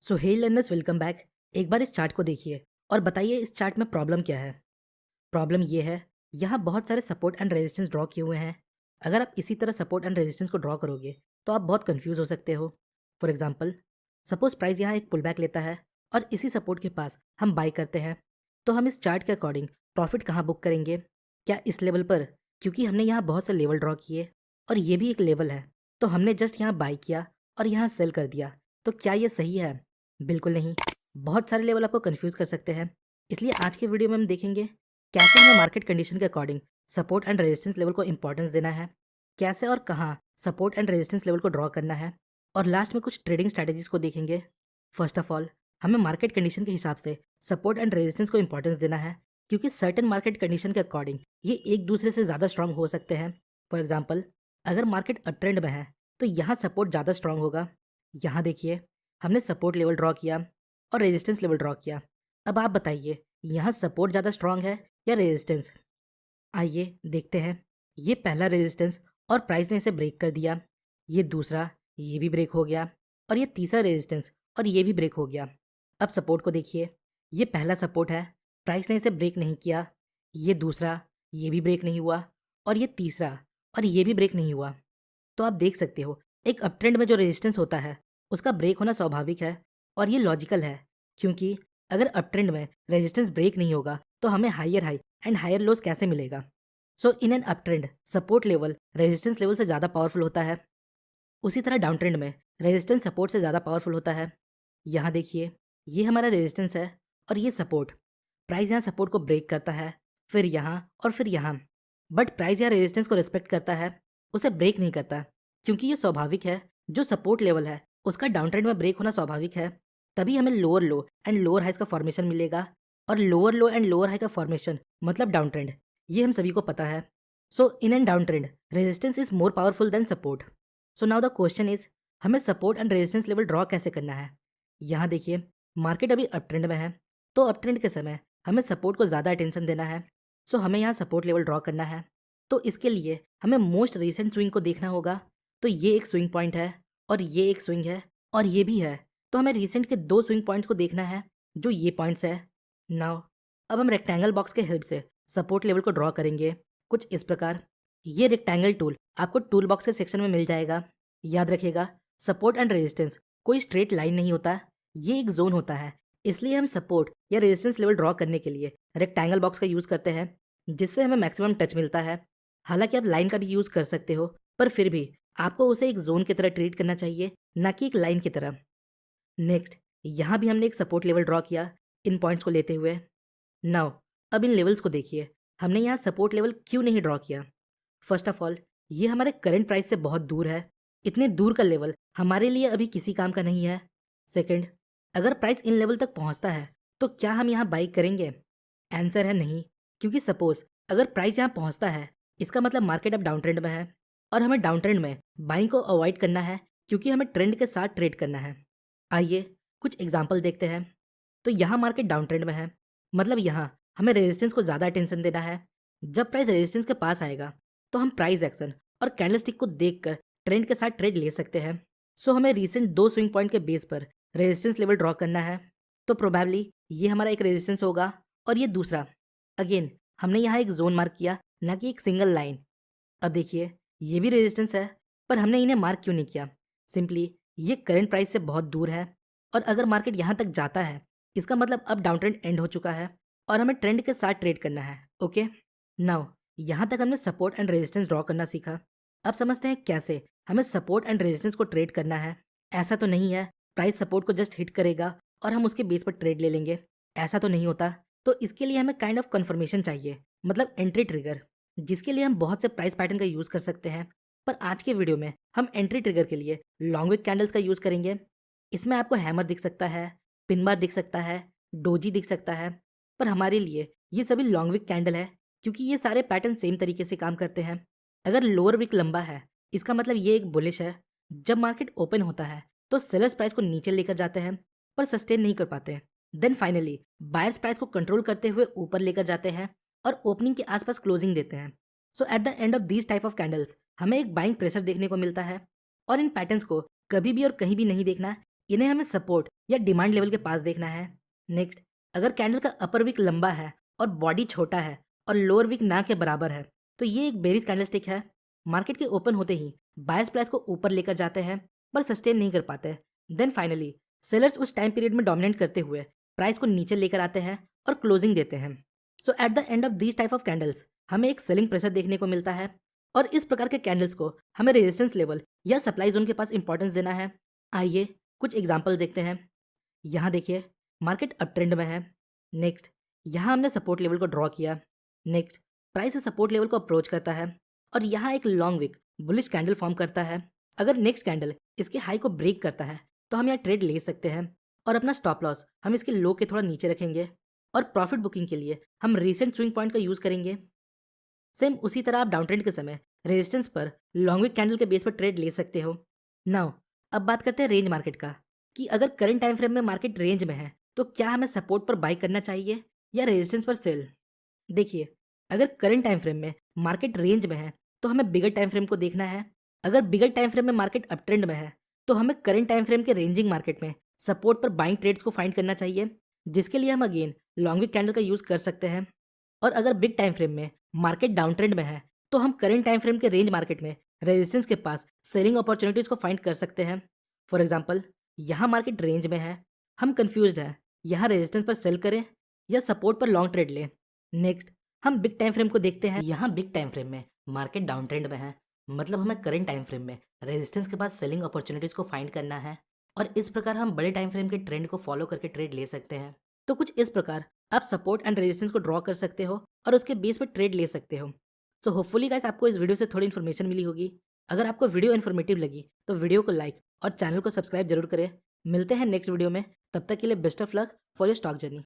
सो हे learners, welcome back. एक बार इस chart को देखिए और बताइए इस चार्ट में प्रॉब्लम क्या है। प्रॉब्लम ये है, यहाँ बहुत सारे सपोर्ट एंड रेजिस्टेंस ड्रॉ किए हुए हैं। अगर आप इसी तरह सपोर्ट एंड रेजिस्टेंस को ड्रॉ करोगे तो आप बहुत कंफ्यूज हो सकते हो। फॉर एग्जाम्पल, सपोज प्राइस यहाँ एक पुल बैक लेता है और इसी सपोर्ट के पास हम बाई करते हैं, तो हम इस चार्ट के अकॉर्डिंग प्रॉफिट कहाँ बुक करेंगे? क्या इस लेवल पर? क्योंकि हमने यहाँ बहुत से लेवल ड्रॉ किए और ये भी एक लेवल है, तो हमने जस्ट यहाँ बाई किया और यहाँ सेल कर दिया, तो क्या ये सही है? बिल्कुल नहीं। बहुत सारे लेवल आपको कंफ्यूज कर सकते हैं। इसलिए आज के वीडियो में हम देखेंगे कैसे हमें मार्केट कंडीशन के according support and resistance level को इंपॉर्टेंस देना है, कैसे और कहाँ सपोर्ट एंड रेजिस्टेंस लेवल को ड्रॉ करना है, और लास्ट में कुछ ट्रेडिंग स्ट्रैटेजीज को देखेंगे। फर्स्ट ऑफ ऑल, हमें मार्केट कंडीशन के हिसाब से सपोर्ट एंड रेजिस्टेंस को इंपॉर्टेंस देना है, क्योंकि सर्टेन मार्केट कंडीशन के अकॉर्डिंग ये एक दूसरे से ज़्यादा स्ट्रांग हो सकते हैं। फॉर एग्जाम्पल, अगर मार्केट अप ट्रेंड में है तो यहाँ सपोर्ट ज़्यादा स्ट्रांग होगा। यहाँ देखिए, हमने सपोर्ट लेवल ड्रॉ किया और रेजिस्टेंस लेवल ड्रॉ किया। अब आप बताइए, यहाँ सपोर्ट ज़्यादा स्ट्रांग है या रेजिस्टेंस? आइए देखते हैं। ये पहला रेजिस्टेंस और प्राइस ने इसे ब्रेक कर दिया। ये दूसरा, ये भी ब्रेक हो गया। और ये तीसरा रेजिस्टेंस और ये भी ब्रेक हो गया। अब सपोर्ट को देखिए, ये पहला सपोर्ट है, प्राइस ने इसे ब्रेक नहीं किया। ये दूसरा, ये भी ब्रेक नहीं हुआ। और ये तीसरा, और ये भी ब्रेक नहीं हुआ। तो आप देख सकते हो, एक अप ट्रेंड में जो रेजिस्टेंस होता है उसका ब्रेक होना स्वाभाविक है और ये लॉजिकल है, क्योंकि अगर अप ट्रेंड में रेजिस्टेंस ब्रेक नहीं होगा तो हमें higher high and higher lows कैसे मिलेगा? So in an up trend support level resistance level से ज़्यादा पावरफुल होता है। उसी तरह डाउन ट्रेंड में रेजिस्टेंस सपोर्ट से ज़्यादा पावरफुल होता है। यहाँ देखिए, ये हमारा रेजिस्टेंस है और ये सपोर्ट। प्राइस यहाँ सपोर्ट को ब्रेक करता है, फिर यहाँ और फिर यहाँ। बट प्राइस यहाँ रेजिस्टेंस को रिस्पेक्ट करता है, उसे ब्रेक नहीं करता, क्योंकि ये स्वाभाविक है। जो सपोर्ट लेवल है उसका डाउन ट्रेंड में ब्रेक होना स्वाभाविक है। तभी हमें lower low and lower highs का फॉर्मेशन मिलेगा, और lower low and lower high का फॉर्मेशन मतलब डाउन ट्रेंड। ये हम सभी को पता है। So in and down trend resistance is more powerful than support. So now the question is, हमें support and resistance level draw कैसे करना है? यहाँ देखिए, मार्केट अभी अप ट्रेंड में है, तो अप ट्रेंड के समय हमें सपोर्ट को ज़्यादा अटेंशन देना है। सो हमें यहाँ सपोर्ट लेवल ड्रॉ करना है। तो इसके लिए हमें मोस्ट रिसेंट स्विंग को देखना होगा। तो ये एक स्विंग पॉइंट है और ये एक स्विंग है और ये भी है। तो हमें रिसेंट के दो स्विंग पॉइंट्स को देखना है, जो ये पॉइंट्स है। नाउ अब हम रेक्टेंगल बॉक्स के हेल्प से सपोर्ट लेवल को ड्रॉ करेंगे, कुछ इस प्रकार। ये रेक्टेंगल टूल आपको टूल बॉक्स के सेक्शन में मिल जाएगा। याद रखिएगा, सपोर्ट एंड रेजिस्टेंस कोई स्ट्रेट लाइन नहीं होता, ये एक जोन होता है। इसलिए हम सपोर्ट या रेजिस्टेंस लेवल ड्रॉ करने के लिए रेक्टेंगल बॉक्स का यूज़ करते हैं, जिससे हमें मैक्सिमम टच मिलता है। हालांकि आप लाइन का भी यूज़ कर सकते हो, पर फिर भी आपको उसे एक जोन की तरह ट्रीट करना चाहिए, ना कि एक लाइन की तरह। नेक्स्ट, यहाँ भी हमने एक सपोर्ट लेवल ड्रॉ किया इन पॉइंट्स को लेते हुए। नाउ अब इन लेवल्स को देखिए, हमने यहाँ सपोर्ट लेवल क्यों नहीं ड्रॉ किया? फर्स्ट ऑफ ऑल, ये हमारे करंट प्राइस से बहुत दूर है। इतने दूर का लेवल हमारे लिए अभी किसी काम का नहीं है। सेकंड, अगर प्राइस इन लेवल तक पहुंचता है तो क्या हम यहाँ बाई करेंगे? आंसर है नहीं, क्योंकि सपोज अगर प्राइस यहाँ पहुंचता है, इसका मतलब मार्केट अब डाउन ट्रेंड में है और हमें डाउन ट्रेंड में बाइंग को अवॉइड करना है, क्योंकि हमें ट्रेंड के साथ ट्रेड करना है। आइए कुछ एग्जाम्पल देखते हैं। तो यहाँ मार्केट डाउन ट्रेंड में है, मतलब यहाँ हमें रेजिस्टेंस को ज़्यादा अटेंशन देना है। जब प्राइस रेजिस्टेंस के पास आएगा तो हम प्राइस एक्शन और कैंडलस्टिक को देखकर ट्रेंड के साथ ट्रेड ले सकते हैं। सो हमें रीसेंट दो स्विंग पॉइंट के बेस पर रेजिस्टेंस लेवल ड्रॉ करना है। तो प्रोबेबली ये हमारा एक रेजिस्टेंस होगा और ये दूसरा। अगेन हमने यहाँ एक जोन मार्क किया, ना कि एक सिंगल लाइन। अब देखिए, ये भी रेजिस्टेंस है, पर हमने इन्हें मार्क क्यों नहीं किया? सिंपली ये करंट प्राइस से बहुत दूर है, और अगर मार्केट यहाँ तक जाता है इसका मतलब अब डाउन ट्रेंड एंड हो चुका है और हमें ट्रेंड के साथ ट्रेड करना है। ओके, नाउ यहाँ तक हमने सपोर्ट एंड रेजिस्टेंस ड्रॉ करना सीखा। अब समझते हैं कैसे हमें सपोर्ट एंड रेजिस्टेंस को ट्रेड करना है। ऐसा तो नहीं है प्राइस सपोर्ट को जस्ट हिट करेगा और हम उसके बेस पर ट्रेड ले लेंगे, ऐसा तो नहीं होता। तो इसके लिए हमें काइंड ऑफ कंफर्मेशन चाहिए, मतलब एंट्री ट्रिगर, जिसके लिए हम बहुत से प्राइस पैटर्न का यूज़ कर सकते हैं। पर आज के वीडियो में हम एंट्री ट्रिगर के लिए लॉन्ग विक कैंडल्स का यूज़ करेंगे। इसमें आपको हैमर दिख सकता है, पिन बार दिख सकता है, डोजी दिख सकता है, पर हमारे लिए ये सभी लॉन्ग विक कैंडल है, क्योंकि ये सारे पैटर्न सेम तरीके से काम करते हैं। अगर लोअर विक लंबा है, इसका मतलब ये एक बुलिश है। जब मार्केट ओपन होता है तो सेलर्स प्राइस को नीचे लेकर जाते हैं, पर सस्टेन नहीं कर पाते। देन फाइनली बायर्स प्राइस को कंट्रोल करते हुए ऊपर लेकर जाते हैं और ओपनिंग के आसपास क्लोजिंग देते हैं। So at the end of these type of candles हमें एक बाइंग प्रेशर देखने को मिलता है। और इन पैटर्न्स को कभी भी और कहीं भी नहीं देखना इन्हें हमें सपोर्ट या डिमांड लेवल के पास देखना है। नेक्स्ट, अगर कैंडल का अपर विक लंबा है और बॉडी छोटा है और लोअर विक ना के बराबर है, तो ये एक बेरिश कैंडलस्टिक है। मार्केट के ओपन होते ही बायर्स प्राइस को ऊपर लेकर जाते हैं पर सस्टेन नहीं कर पाते। देन फाइनली सेलर्स उस टाइम पीरियड में डोमिनेट करते हुए प्राइस को नीचे लेकर आते हैं और क्लोजिंग देते हैं। So at the end of these type of candles हमें एक सेलिंग प्रेशर देखने को मिलता है और इस प्रकार के कैंडल्स को हमें रेजिस्टेंस लेवल या सप्लाई जोन के पास इंपॉर्टेंस देना है। आइए कुछ एग्जाम्पल देखते हैं। यहाँ देखिए, मार्केट अप ट्रेंड में है। नेक्स्ट, यहाँ हमने सपोर्ट लेवल को ड्रॉ किया। नेक्स्ट, प्राइस इस सपोर्ट लेवल को अप्रोच करता है और यहाँ एक long wick bullish candle form करता है। अगर नेक्स्ट कैंडल इसके हाई को ब्रेक करता है तो हम यहाँ ट्रेड ले सकते हैं और अपना स्टॉप लॉस हम इसके लो के थोड़ा नीचे रखेंगे और प्रॉफिट बुकिंग के लिए हम रिसेंट स्विंग पॉइंट का यूज़ करेंगे। सेम उसी तरह आप डाउन ट्रेंड के समय रेजिस्टेंस पर लॉन्ग विक कैंडल के बेस पर ट्रेड ले सकते हो। नाउ अब बात करते हैं रेंज मार्केट का, कि अगर करंट टाइम फ्रेम में मार्केट रेंज में है तो क्या हमें सपोर्ट पर बाई करना चाहिए या रेजिस्टेंस पर सेल। देखिए, अगर करंट टाइम फ्रेम में मार्केट रेंज में है तो हमें बिगर टाइम फ्रेम को देखना है। अगर बिगर टाइम फ्रेम में मार्केट अप ट्रेंड में है तो हमें करंट टाइम फ्रेम के रेंजिंग मार्केट में सपोर्ट पर बाइंग ट्रेड्स को फाइंड करना चाहिए, जिसके लिए हम अगेन लॉन्ग विक कैंडल का यूज़ कर सकते हैं। और अगर बिग टाइम फ्रेम में मार्केट डाउन ट्रेंड में है तो हम करंट टाइम फ्रेम के रेंज मार्केट में रेजिस्टेंस के पास सेलिंग अपॉर्चुनिटीज़ को फाइंड कर सकते हैं। फॉर एग्जांपल, यहाँ मार्केट रेंज में है, हम कंफ्यूज्ड हैं यहाँ रेजिस्टेंस पर सेल करें या सपोर्ट पर लॉन्ग ट्रेड लें। नेक्स्ट, हम बिग टाइम फ्रेम को देखते हैं। यहाँ बिग टाइम फ्रेम में मार्केट डाउन ट्रेंड में है, मतलब हमें करंट टाइम फ्रेम में रेजिस्टेंस के पास सेलिंग अपॉर्चुनिटीज़ को फाइंड करना है और इस प्रकार हम बड़े टाइम फ्रेम के ट्रेंड को फॉलो करके ट्रेड ले सकते हैं। तो कुछ इस प्रकार आप सपोर्ट एंड रेजिस्टेंस को ड्रॉ कर सकते हो और उसके बेस पर ट्रेड ले सकते हो। सो होपफुली गाइस आपको इस वीडियो से थोड़ी इन्फॉर्मेशन मिली होगी। अगर आपको वीडियो इन्फॉर्मेटिव लगी तो वीडियो को लाइक और चैनल को सब्सक्राइब जरूर करें। मिलते हैं नेक्स्ट वीडियो में, तब तक के लिए best of luck for your stock journey.